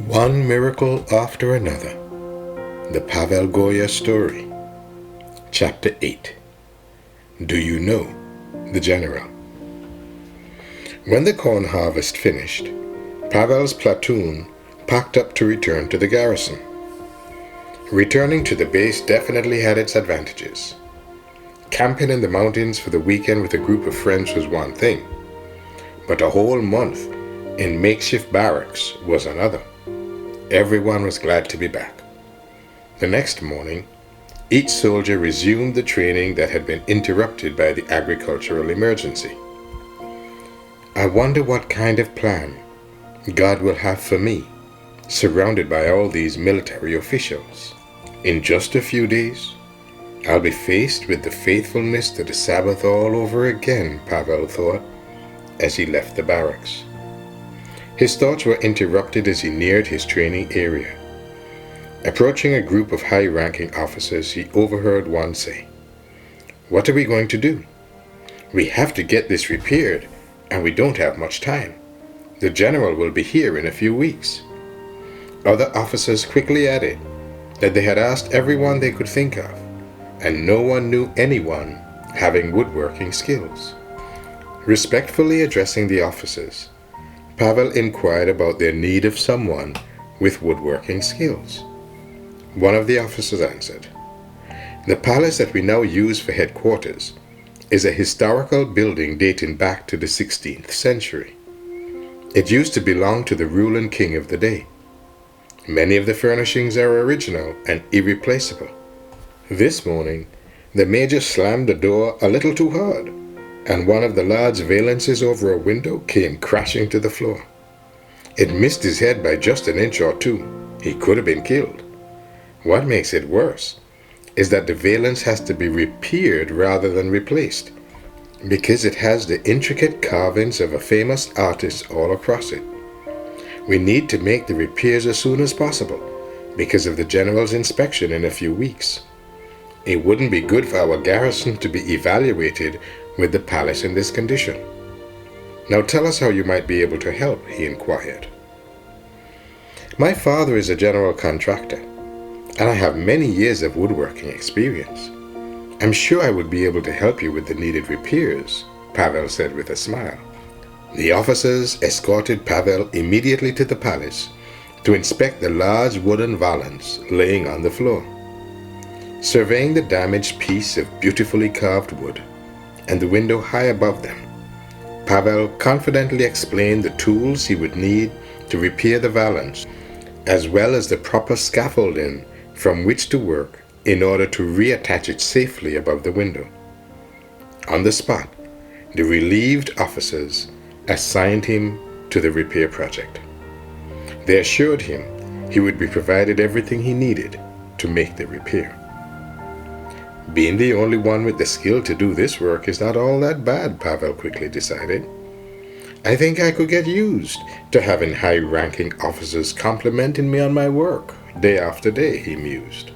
One miracle after another. The Pavel Goya story. Chapter 8. Do you know the general? When the corn harvest finished, Pavel's platoon packed up to return to the garrison. Returning to the base definitely had its advantages. Camping in the mountains for the weekend with a group of friends was one thing, but a whole month in makeshift barracks was another. Everyone was glad to be back. The next morning, each soldier resumed the training that had been interrupted by the agricultural emergency. I wonder what kind of plan God will have for me, surrounded by all these military officials. In just a few days, I'll be faced with the faithfulness to the Sabbath all over again, Pavel thought, as he left the barracks. His thoughts were interrupted as he neared his training area. Approaching a group of high-ranking officers, he overheard one say, "What are we going to do? We have to get this repaired, and we don't have much time. The general will be here in a few weeks." Other officers quickly added that they had asked everyone they could think of, and no one knew anyone having woodworking skills. Respectfully addressing the officers, Pavel inquired about their need of someone with woodworking skills. One of the officers answered, "The palace that we now use for headquarters is a historical building dating back to the 16th century. It used to belong to the ruling king of the day. Many of the furnishings are original and irreplaceable." This morning, the major slammed the door a little too hard, and one of the large valances over a window came crashing to the floor. It missed his head by just an inch or two. He could have been killed. What makes it worse is that the valance has to be repaired rather than replaced, because it has the intricate carvings of a famous artist all across it. We need to make the repairs as soon as possible because of the general's inspection in a few weeks. It wouldn't be good for our garrison to be evaluated with the palace in this condition. Now tell us how you might be able to help," he inquired. "My father is a general contractor, and I have many years of woodworking experience. I'm sure I would be able to help you with the needed repairs," Pavel said with a smile. The officers escorted Pavel immediately to the palace to inspect the large wooden valance laying on the floor. Surveying the damaged piece of beautifully carved wood and the window high above them, Pavel confidently explained the tools he would need to repair the valance, as well as the proper scaffolding from which to work in order to reattach it safely above the window. On the spot, the relieved officers assigned him to the repair project. They assured him he would be provided everything he needed to make the repair. Being the only one with the skill to do this work is not all that bad, Pavel quickly decided. I think I could get used to having high-ranking officers complimenting me on my work day after day, he mused.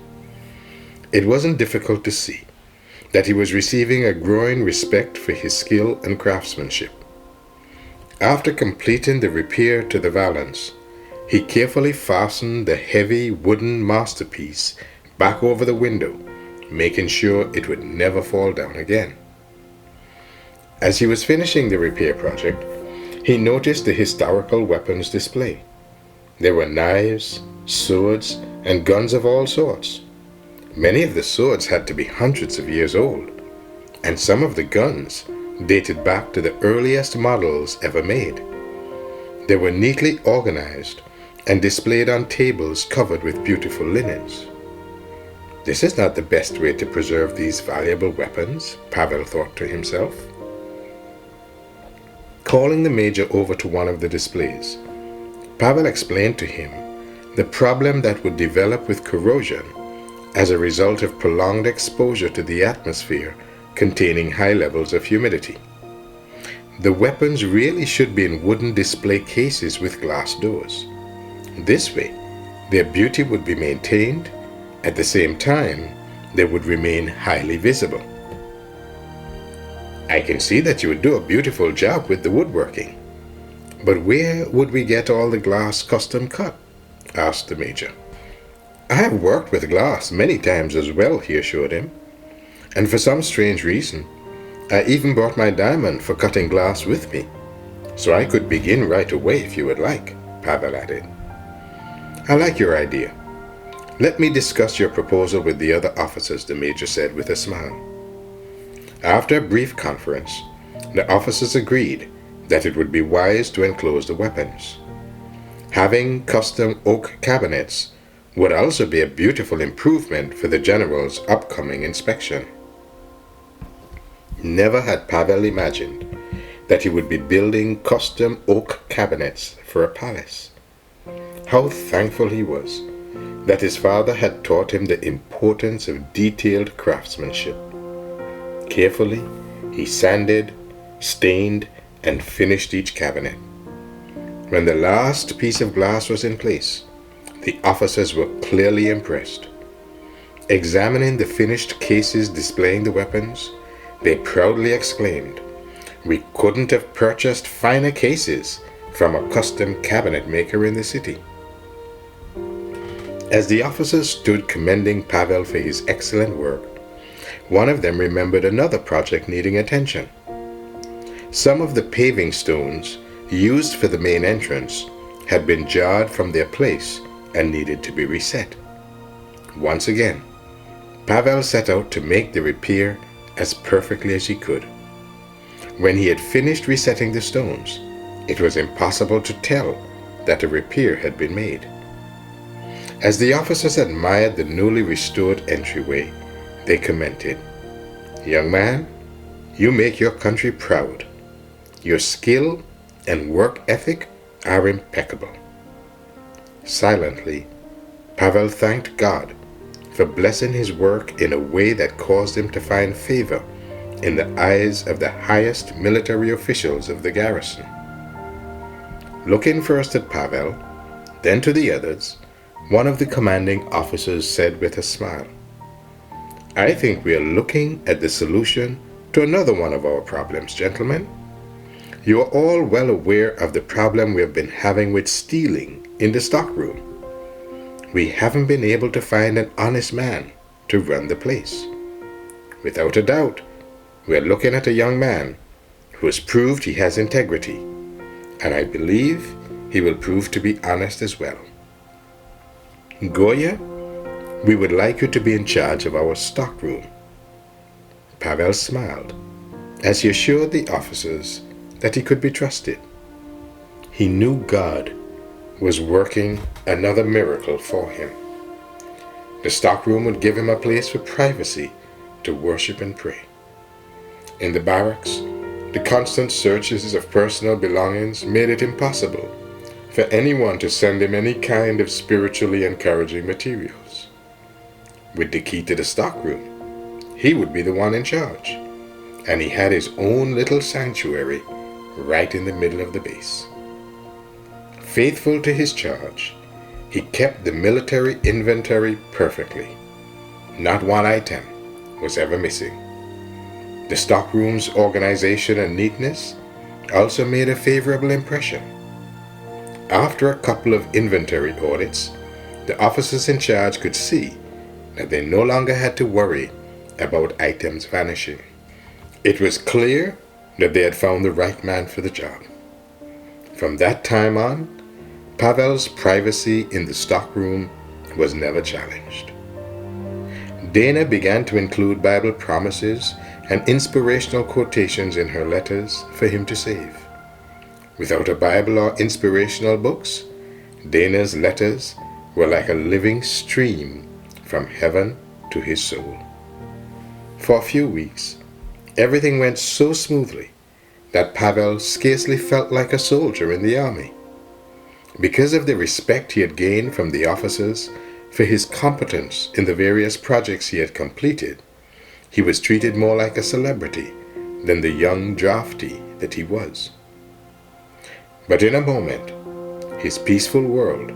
It wasn't difficult to see that he was receiving a growing respect for his skill and craftsmanship. After completing the repair to the valance, he carefully fastened the heavy wooden masterpiece back over the window, making sure it would never fall down again. As he was finishing the repair project, he noticed the historical weapons display. There were knives, swords, and guns of all sorts. Many of the swords had to be hundreds of years old, and some of the guns dated back to the earliest models ever made. They were neatly organized and displayed on tables covered with beautiful linens. This is not the best way to preserve these valuable weapons, Pavel thought to himself. Calling the major over to one of the displays, Pavel explained to him the problem that would develop with corrosion as a result of prolonged exposure to the atmosphere containing high levels of humidity. The weapons really should be in wooden display cases with glass doors. This way, their beauty would be maintained. At the same time, they would remain highly visible. "I can see that you would do a beautiful job with the woodworking. But where would we get all the glass custom cut? asked the major. I have worked with glass many times as well, he assured him, and for some strange reason, I even brought my diamond for cutting glass with me, so I could begin right away if you would like, Pavel added. I like your idea. Let me discuss your proposal with the other officers, the major said with a smile. After a brief conference, the officers agreed that it would be wise to enclose the weapons. Having custom oak cabinets would also be a beautiful improvement for the general's upcoming inspection. Never had Pavel imagined that he would be building custom oak cabinets for a palace. How thankful he was that his father had taught him the importance of detailed craftsmanship. Carefully, he sanded, stained, and finished each cabinet. When the last piece of glass was in place, the officers were clearly impressed. Examining the finished cases displaying the weapons, they proudly exclaimed, "We couldn't have purchased finer cases from a custom cabinet maker in the city." As the officers stood commending Pavel for his excellent work, one of them remembered another project needing attention. Some of the paving stones used for the main entrance had been jarred from their place and needed to be reset. Once again, Pavel set out to make the repair as perfectly as he could. When he had finished resetting the stones, it was impossible to tell that a repair had been made. As the officers admired the newly restored entryway, they commented, "Young man, you make your country proud. Your skill and work ethic are impeccable." Silently, Pavel thanked God for blessing his work in a way that caused him to find favor in the eyes of the highest military officials of the garrison. Looking first at Pavel, then to the others, one of the commanding officers said with a smile, "I think we are looking at the solution to another one of our problems, gentlemen. You are all well aware of the problem we have been having with stealing in the stockroom. We haven't been able to find an honest man to run the place. Without a doubt, we are looking at a young man who has proved he has integrity, and I believe he will prove to be honest as well. Goya, we would like you to be in charge of our stockroom." Pavel smiled as he assured the officers that he could be trusted. He knew God was working another miracle for him. The stockroom would give him a place for privacy to worship and pray. In the barracks, the constant searches of personal belongings made it impossible for anyone to send him any kind of spiritually encouraging materials. With the key to the stockroom, he would be the one in charge, and he had his own little sanctuary right in the middle of the base. Faithful to his charge, he kept the military inventory perfectly. Not one item was ever missing. The stockroom's organization and neatness also made a favorable impression. After a couple of inventory audits, the officers in charge could see that they no longer had to worry about items vanishing. It was clear that they had found the right man for the job. From that time on, Pavel's privacy in the stockroom was never challenged. Dana began to include Bible promises and inspirational quotations in her letters for him to save. Without a Bible or inspirational books, Dana's letters were like a living stream from heaven to his soul. For a few weeks, everything went so smoothly that Pavel scarcely felt like a soldier in the army. Because of the respect he had gained from the officers for his competence in the various projects he had completed, he was treated more like a celebrity than the young drafty that he was. But in a moment, his peaceful world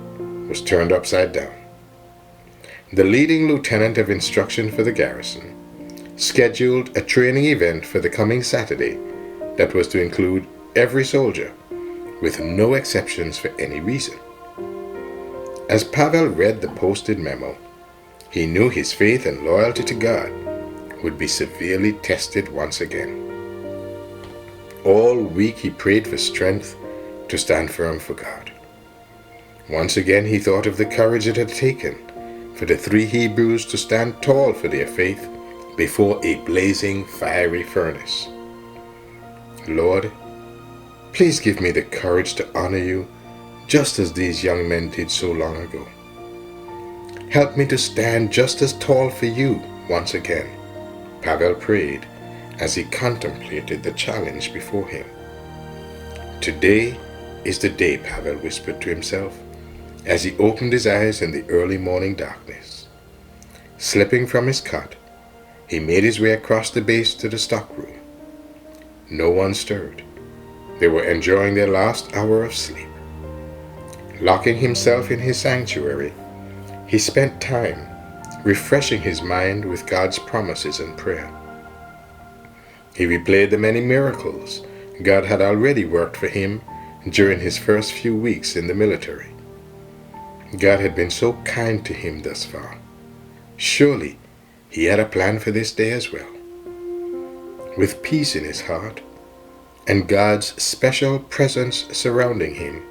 was turned upside down. The leading lieutenant of instruction for the garrison scheduled a training event for the coming Saturday that was to include every soldier, with no exceptions for any reason. As Pavel read the posted memo, he knew his faith and loyalty to God would be severely tested once again. All week he prayed for strength to stand firm for God. Once again he thought of the courage it had taken for the 3 Hebrews to stand tall for their faith before a blazing fiery furnace. Lord, please give me the courage to honor you just as these young men did so long ago. Help me to stand just as tall for you once again, Pavel prayed as he contemplated the challenge before him. Today is the day, Pavel whispered to himself as he opened his eyes in the early morning darkness. Slipping from his cot, he made his way across the base to the stockroom. No one stirred. They were enjoying their last hour of sleep. Locking himself in his sanctuary, he spent time refreshing his mind with God's promises and prayer. He replayed the many miracles God had already worked for him during his first few weeks in the military. God had been so kind to him thus far. Surely he had a plan for this day as well. With peace in his heart and God's special presence surrounding him,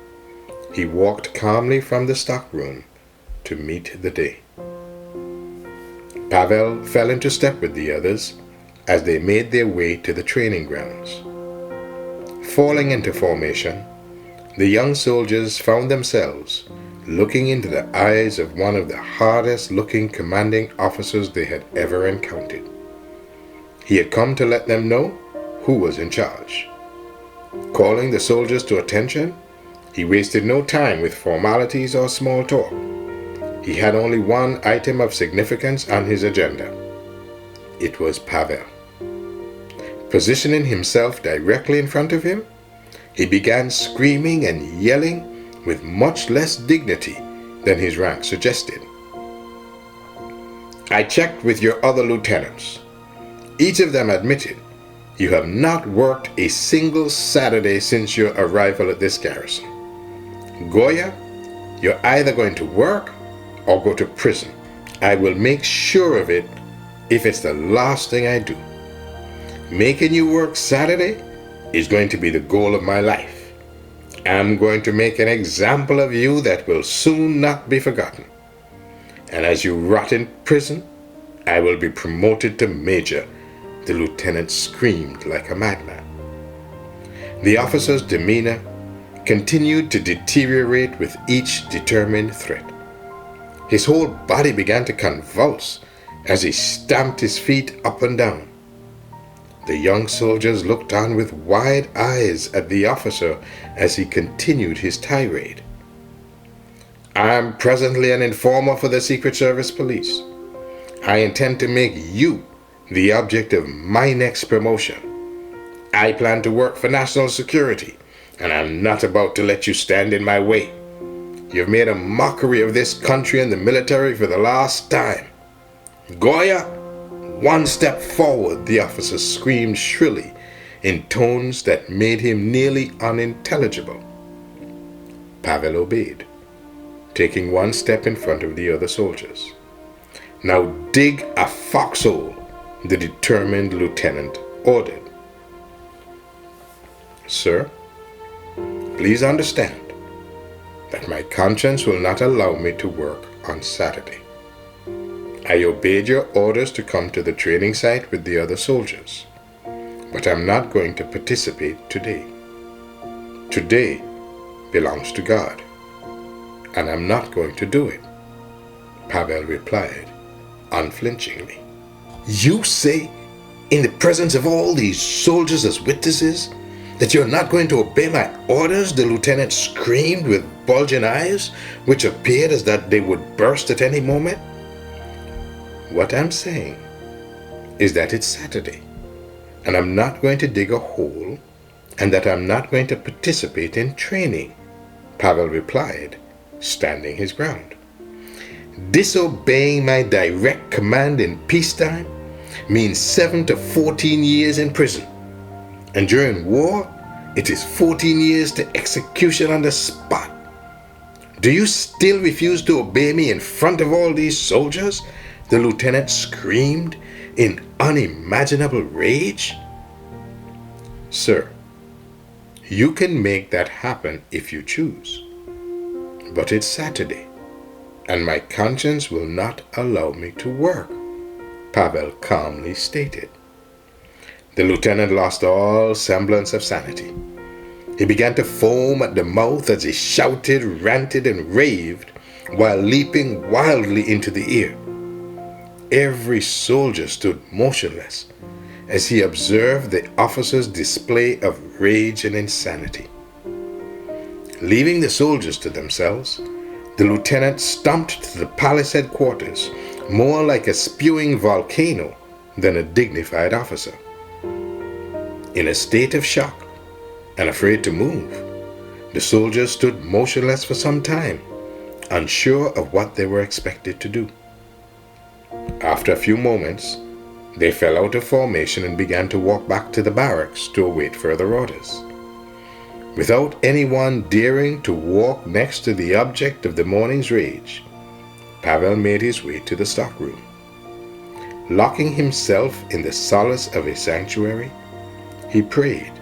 he walked calmly from the stockroom to meet the day. Pavel fell into step with the others as they made their way to the training grounds. Falling into formation, the young soldiers found themselves looking into the eyes of one of the hardest-looking commanding officers they had ever encountered. He had come to let them know who was in charge. Calling the soldiers to attention, he wasted no time with formalities or small talk. He had only one item of significance on his agenda. It was Pavel. Positioning himself directly in front of him, he began screaming and yelling with much less dignity than his rank suggested. I checked with your other lieutenants. Each of them admitted you have not worked a single Saturday since your arrival at this garrison. Goya, you're either going to work or go to prison. I will make sure of it if it's the last thing I do. Making you work Saturday is going to be the goal of my life. I'm going to make an example of you that will soon not be forgotten. And as you rot in prison, I will be promoted to major. The lieutenant screamed like a madman. The officer's demeanor continued to deteriorate with each determined threat. His whole body began to convulse as he stamped his feet up and down. The young soldiers looked on with wide eyes at the officer as he continued his tirade. I am presently an informer for the Secret Service Police. I intend to make you the object of my next promotion. I plan to work for national security, and I'm not about to let you stand in my way. You've made a mockery of this country and the military for the last time. Goya, one step forward, the officer screamed shrilly in tones that made him nearly unintelligible. Pavel obeyed, taking one step in front of the other soldiers. Now dig a foxhole, the determined lieutenant ordered. Sir, please understand that my conscience will not allow me to work on Saturday. I obeyed your orders to come to the training site with the other soldiers, but I'm not going to participate today. Today belongs to God, and I'm not going to do it, Pavel replied unflinchingly. You say, in the presence of all these soldiers as witnesses, that you're not going to obey my orders? The lieutenant screamed with bulging eyes, which appeared as that they would burst at any moment. What I'm saying is that it's Saturday, and I'm not going to dig a hole, and that I'm not going to participate in training, Pavel replied, standing his ground. Disobeying my direct command in peacetime means 7 to 14 years in prison, and during war, it is 14 years to execution on the spot. Do you still refuse to obey me in front of all these soldiers?" the lieutenant screamed in unimaginable rage. "Sir, you can make that happen if you choose. But it's Saturday, and my conscience will not allow me to work," Pavel calmly stated. The lieutenant lost all semblance of sanity. He began to foam at the mouth as he shouted, ranted, and raved while leaping wildly into the air. Every soldier stood motionless as he observed the officer's display of rage and insanity. Leaving the soldiers to themselves, the lieutenant stomped to the palace headquarters, more like a spewing volcano than a dignified officer. In a state of shock and afraid to move, the soldiers stood motionless for some time, unsure of what they were expected to do. After a few moments, they fell out of formation and began to walk back to the barracks to await further orders. Without anyone daring to walk next to the object of the morning's rage, Pavel made his way to the stockroom. Locking himself in the solace of a sanctuary, he prayed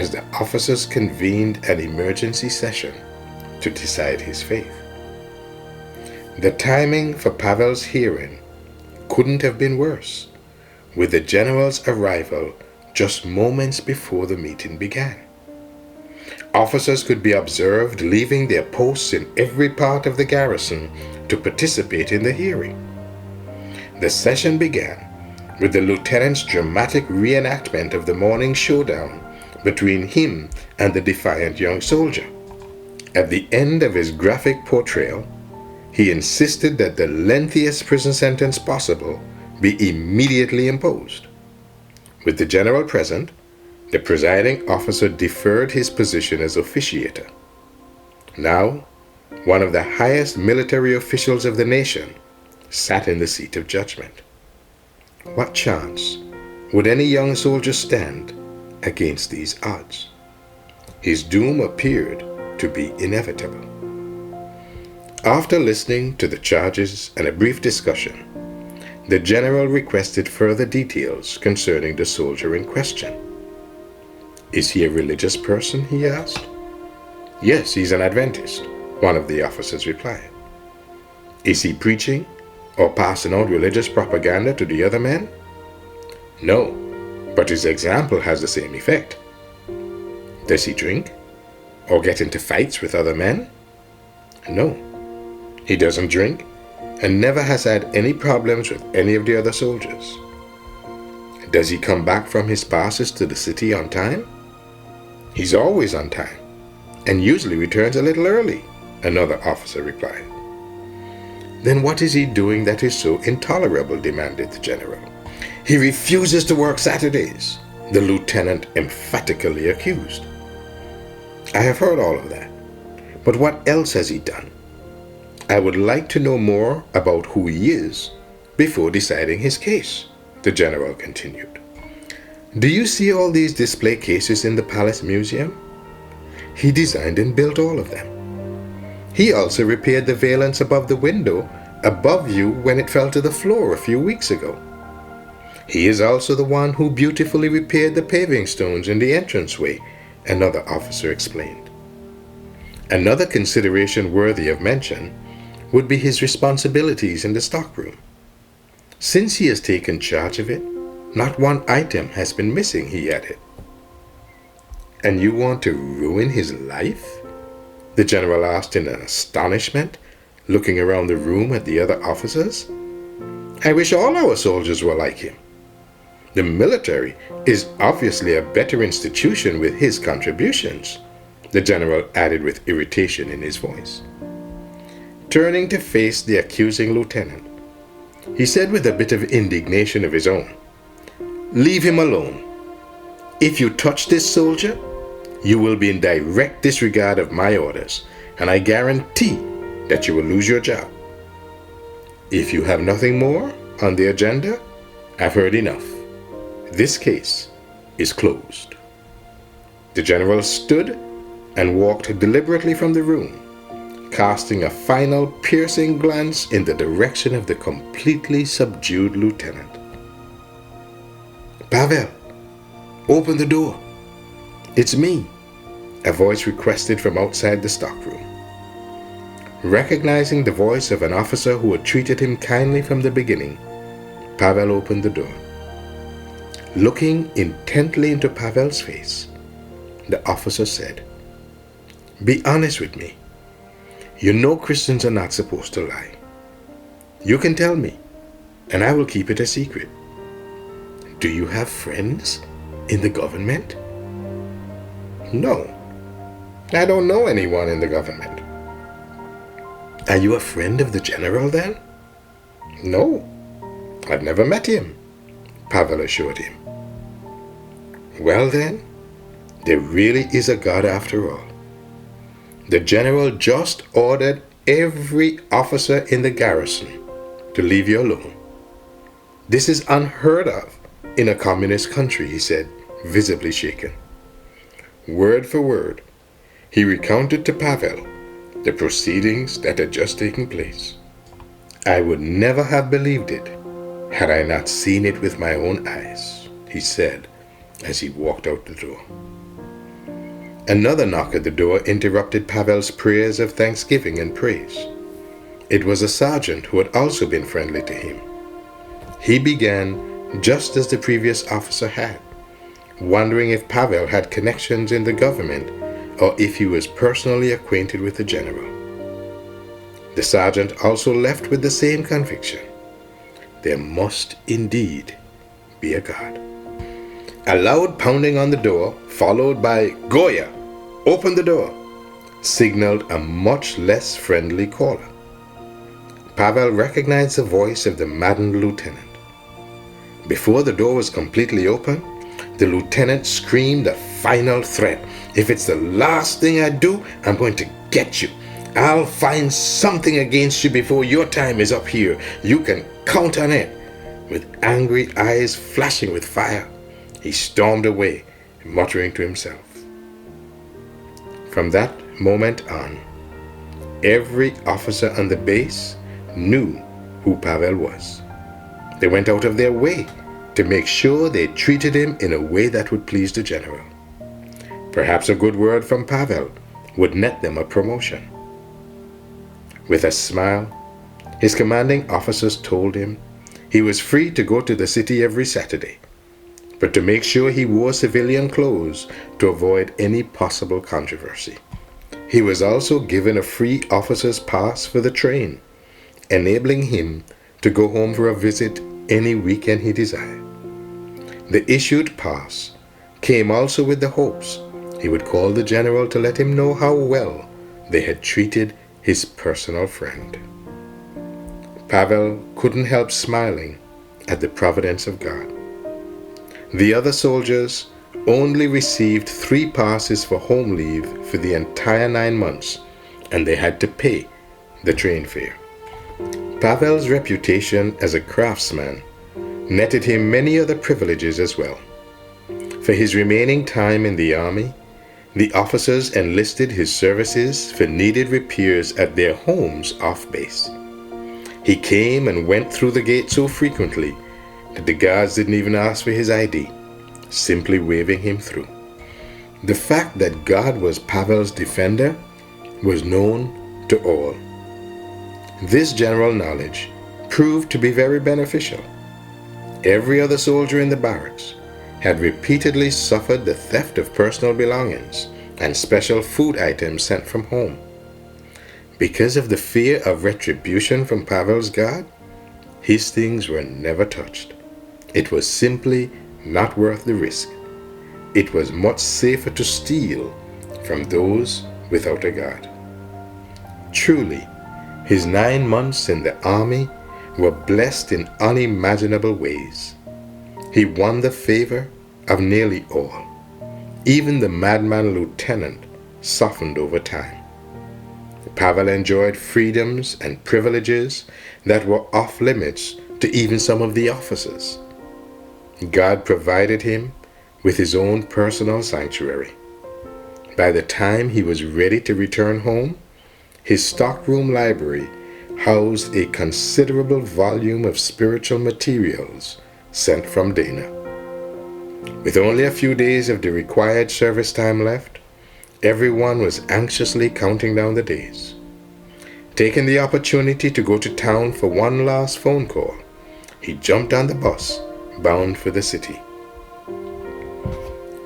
as the officers convened an emergency session to decide his fate. The timing for Pavel's hearing couldn't have been worse, with the general's arrival just moments before the meeting began. Officers could be observed leaving their posts in every part of the garrison to participate in the hearing. The session began with the lieutenant's dramatic reenactment of the morning showdown between him and the defiant young soldier. At the end of his graphic portrayal, he insisted that the lengthiest prison sentence possible be immediately imposed. With the general present, the presiding officer deferred his position as officiator. Now, one of the highest military officials of the nation sat in the seat of judgment. What chance would any young soldier stand against these odds? His doom appeared to be inevitable. After listening to the charges and a brief discussion, the general requested further details concerning the soldier in question. "Is he a religious person?" he asked. "Yes, he's an Adventist," one of the officers replied. "Is he preaching or passing out religious propaganda to the other men?" "No, but his example has the same effect." "Does he drink or get into fights with other men?" "No, he doesn't drink and never has had any problems with any of the other soldiers." "Does he come back from his passes to the city on time?" "He's always on time and usually returns a little early," another officer replied. "Then what is he doing that is so intolerable?" demanded the general. "He refuses to work Saturdays," the lieutenant emphatically accused. "I have heard all of that, but what else has he done? I would like to know more about who he is before deciding his case," the general continued. "Do you see all these display cases in the Palace Museum? He designed and built all of them. He also repaired the valance above the window above you when it fell to the floor a few weeks ago. He is also the one who beautifully repaired the paving stones in the entranceway," another officer explained. Another consideration worthy of mention would be his responsibilities in the stockroom. "Since he has taken charge of it, not one item has been missing," he added. "And you want to ruin his life?" the general asked in astonishment, looking around the room at the other officers. "I wish all our soldiers were like him. The military is obviously a better institution with his contributions," the general added with irritation in his voice. Turning to face the accusing lieutenant, he said with a bit of indignation of his own, "Leave him alone. If you touch this soldier, you will be in direct disregard of my orders, and I guarantee that you will lose your job. If you have nothing more on the agenda, I've heard enough. This case is closed." The general stood and walked deliberately from the room, casting a final piercing glance in the direction of the completely subdued lieutenant. "Pavel, open the door. It's me," a voice requested from outside the stockroom. Recognizing the voice of an officer who had treated him kindly from the beginning, Pavel opened the door. Looking intently into Pavel's face, the officer said, "Be honest with me. You know Christians are not supposed to lie. You can tell me, and I will keep it a secret. Do you have friends in the government?" "No, I don't know anyone in the government." "Are you a friend of the general then?" "No, I've never met him," Pavel assured him. "Well then, there really is a God after all. The general just ordered every officer in the garrison to leave you alone. This is unheard of in a communist country," he said, visibly shaken. Word for word, he recounted to Pavel the proceedings that had just taken place. "I would never have believed it had I not seen it with my own eyes," he said as he walked out the door. Another knock at the door interrupted Pavel's prayers of thanksgiving and praise. It was a sergeant who had also been friendly to him. He began just as the previous officer had, wondering if Pavel had connections in the government or if he was personally acquainted with the general. The sergeant also left with the same conviction: there must indeed be a God. A loud pounding on the door, followed by "Goya, open the door," signaled a much less friendly caller. Pavel recognized the voice of the maddened lieutenant. Before the door was completely open, the lieutenant screamed a final threat: "If it's the last thing I do, I'm going to get you. I'll find something against you before your time is up here. You can count on it." With angry eyes flashing with fire, he stormed away, muttering to himself. From that moment on, every officer on the base knew who Pavel was. They went out of their way to make sure they treated him in a way that would please the general. Perhaps a good word from Pavel would net them a promotion. With a smile, his commanding officers told him he was free to go to the city every Saturday, but to make sure he wore civilian clothes to avoid any possible controversy. He was also given a free officer's pass for the train, enabling him to go home for a visit any weekend he desired. The issued pass came also with the hopes he would call the general to let him know how well they had treated his personal friend. Pavel couldn't help smiling at the providence of God. The other soldiers only received 3 passes for home leave for the entire 9 months, and they had to pay the train fare. Pavel's reputation as a craftsman netted him many other privileges as well. For his remaining time in the army, the officers enlisted his services for needed repairs at their homes off base. He came and went through the gate so frequently that the guards didn't even ask for his ID, simply waving him through. The fact that God was Pavel's defender was known to all. This general knowledge proved to be very beneficial. Every other soldier in the barracks had repeatedly suffered the theft of personal belongings and special food items sent from home. Because of the fear of retribution from Pavel's God, his things were never touched. It was simply not worth the risk. It was much safer to steal from those without a God. Truly, his 9 months in the army were blessed in unimaginable ways. He won the favor of nearly all. Even the madman lieutenant softened over time. Pavel enjoyed freedoms and privileges that were off limits to even some of the officers. God provided him with his own personal sanctuary. By the time he was ready to return home, his stockroom library housed a considerable volume of spiritual materials sent from Dana. With only a few days of the required service time left, everyone was anxiously counting down the days. Taking the opportunity to go to town for one last phone call, he jumped on the bus, bound for the city.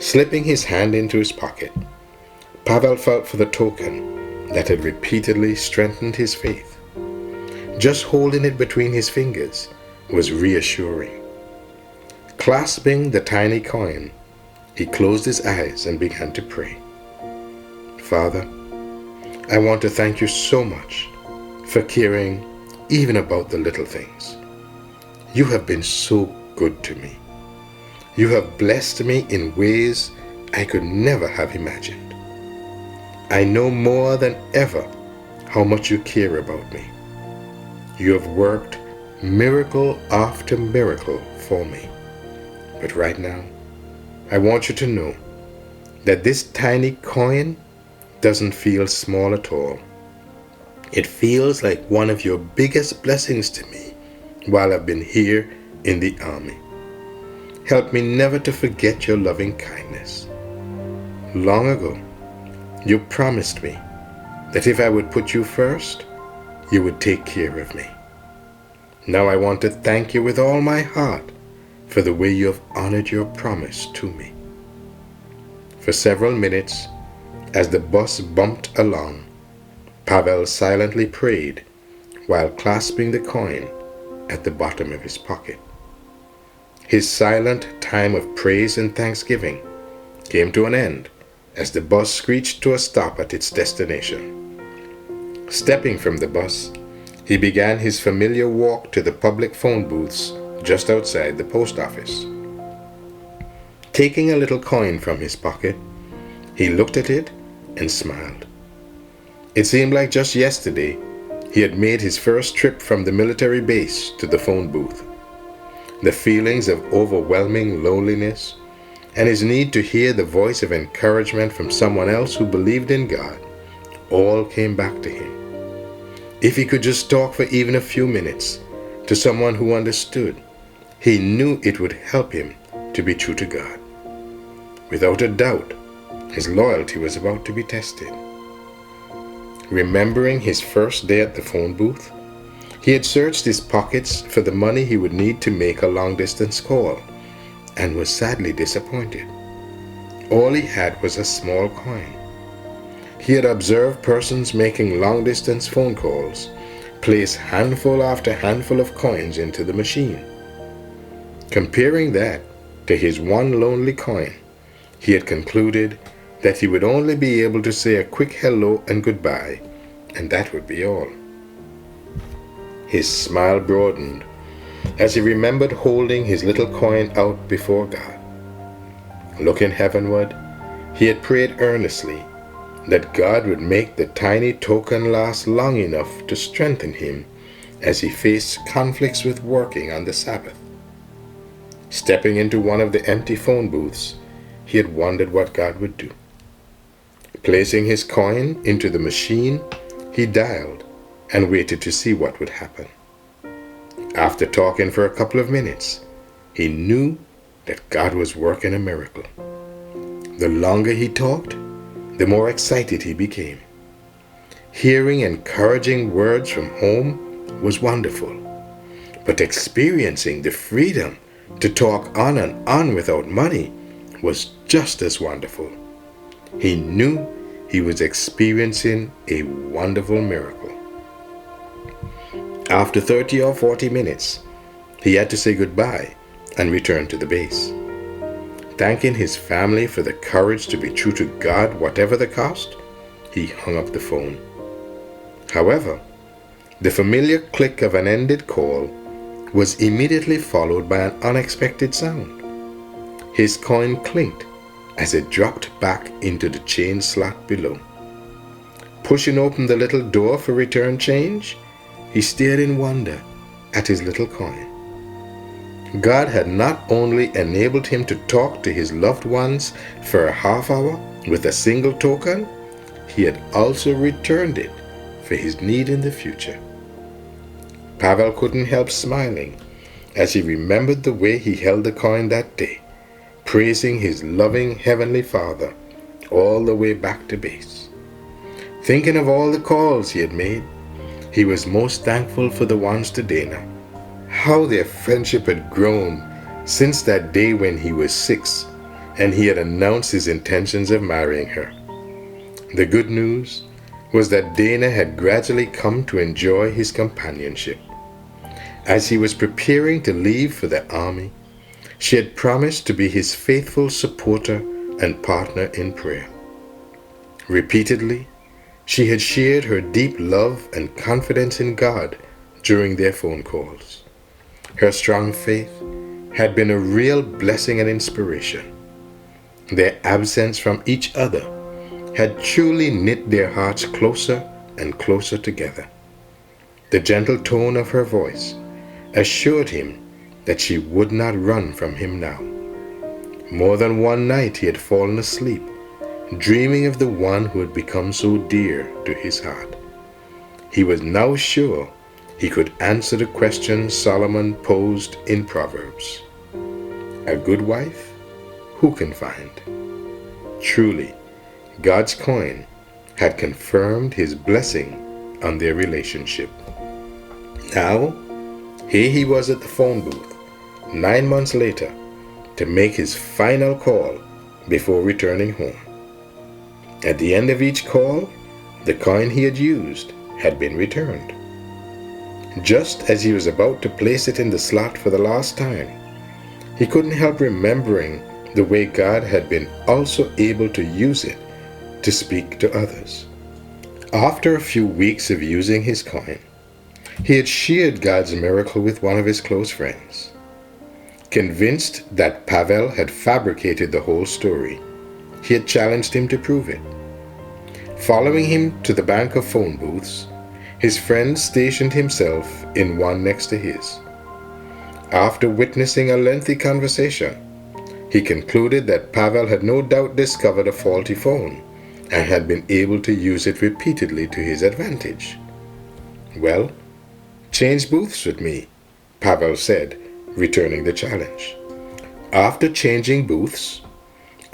Slipping his hand into his pocket, Pavel felt for the token that had repeatedly strengthened his faith. Just holding it between his fingers was reassuring. Clasping the tiny coin, he closed his eyes and began to pray. Father, I want to thank you so much for caring even about the little things. You have been so good to me. You have blessed me in ways I could never have imagined. I know more than ever how much you care about me. You have worked miracle after miracle for me. But right now, I want you to know that this tiny coin doesn't feel small at all. It feels like one of your biggest blessings to me while I've been here in the army. Help me never to forget your loving kindness. Long ago, you promised me that if I would put you first, you would take care of me. Now I want to thank you with all my heart for the way you have honored your promise to me. For several minutes, as the bus bumped along, Pavel silently prayed while clasping the coin at the bottom of his pocket. His silent time of praise and thanksgiving came to an end as the bus screeched to a stop at its destination. Stepping from the bus, he began his familiar walk to the public phone booths just outside the post office. Taking a little coin from his pocket, he looked at it and smiled. It seemed like just yesterday he had made his first trip from the military base to the phone booth. The feelings of overwhelming loneliness and his need to hear the voice of encouragement from someone else who believed in God all came back to him. If he could just talk for even a few minutes to someone who understood, he knew it would help him to be true to God. Without a doubt, his loyalty was about to be tested. Remembering his first day at the phone booth, he had searched his pockets for the money he would need to make a long-distance call and was sadly disappointed. All he had was a small coin. He had observed persons making long-distance phone calls place handful after handful of coins into the machine. Comparing that to his one lonely coin, he had concluded that he would only be able to say a quick hello and goodbye, and that would be all. His smile broadened as he remembered holding his little coin out before God. Looking heavenward, he had prayed earnestly that God would make the tiny token last long enough to strengthen him as he faced conflicts with working on the Sabbath. Stepping into one of the empty phone booths, he had wondered what God would do. Placing his coin into the machine, he dialed and waited to see what would happen. After talking for a couple of minutes, he knew that God was working a miracle. The longer he talked, the more excited he became. Hearing encouraging words from home was wonderful, but experiencing the freedom to talk on and on without money was just as wonderful. He knew he was experiencing a wonderful miracle. After 30 or 40 minutes, he had to say goodbye and return to the base. Thanking his family for the courage to be true to God whatever the cost, he hung up the phone. However, the familiar click of an ended call was immediately followed by an unexpected sound. His coin clinked as it dropped back into the chain slot below. Pushing open the little door for return change, he stared in wonder at his little coin. God had not only enabled him to talk to his loved ones for a half hour with a single token, he had also returned it for his need in the future. Pavel couldn't help smiling as he remembered the way he held the coin that day, praising his loving Heavenly Father all the way back to base. Thinking of all the calls he had made, he was most thankful for the ones to Dana. How their friendship had grown since that day when he was 6 and he had announced his intentions of marrying her. The good news was that Dana had gradually come to enjoy his companionship. As he was preparing to leave for the army, she had promised to be his faithful supporter and partner in prayer. Repeatedly, she had shared her deep love and confidence in God during their phone calls. Her strong faith had been a real blessing and inspiration. Their absence from each other had truly knit their hearts closer and closer together. The gentle tone of her voice assured him that she would not run from him now. More than one night he had fallen asleep, dreaming of the one who had become so dear to his heart. He was now sure he could answer the question Solomon posed in Proverbs. A good wife, who can find? Truly, God's coin had confirmed his blessing on their relationship. Now, here he was at the phone booth, 9 months later, to make his final call before returning home. At the end of each call, the coin he had used had been returned. Just as he was about to place it in the slot for the last time, he couldn't help remembering the way God had been also able to use it to speak to others. After a few weeks of using his coin, he had shared God's miracle with one of his close friends. Convinced that Pavel had fabricated the whole story, he had challenged him to prove it. Following him to the bank of phone booths, his friend stationed himself in one next to his. After witnessing a lengthy conversation, he concluded that Pavel had no doubt discovered a faulty phone and had been able to use it repeatedly to his advantage. Well, change booths with me, Pavel said, returning the challenge. After changing booths,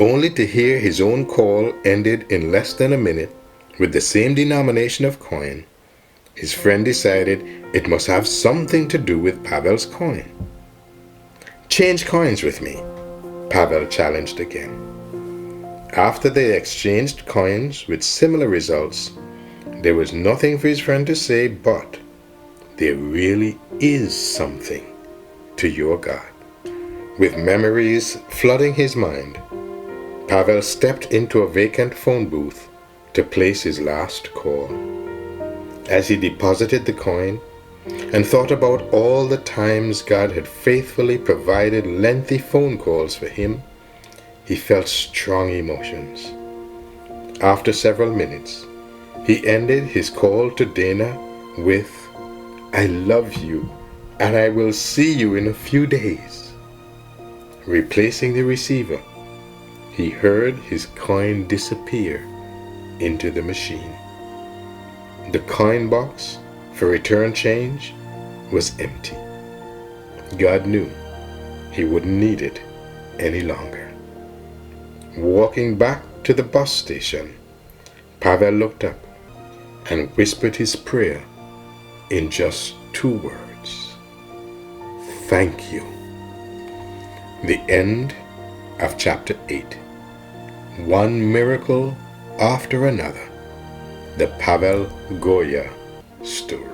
only to hear his own call ended in less than a minute with the same denomination of coin, his friend decided it must have something to do with Pavel's coin. Change coins with me, Pavel challenged again. After they exchanged coins with similar results, there was nothing for his friend to say but, "There really is something to your God." With memories flooding his mind, Pavel stepped into a vacant phone booth to place his last call. As he deposited the coin and thought about all the times God had faithfully provided lengthy phone calls for him, he felt strong emotions. After several minutes, he ended his call to Dana with, "I love you and I will see you in a few days." Replacing the receiver, he heard his coin disappear into the machine. The coin box for return change was empty. God knew he wouldn't need it any longer. Walking back to the bus station, Pavel looked up and whispered his prayer in just 2 words. "Thank you." The end of chapter 8. One miracle after another. The Pavel Goya story.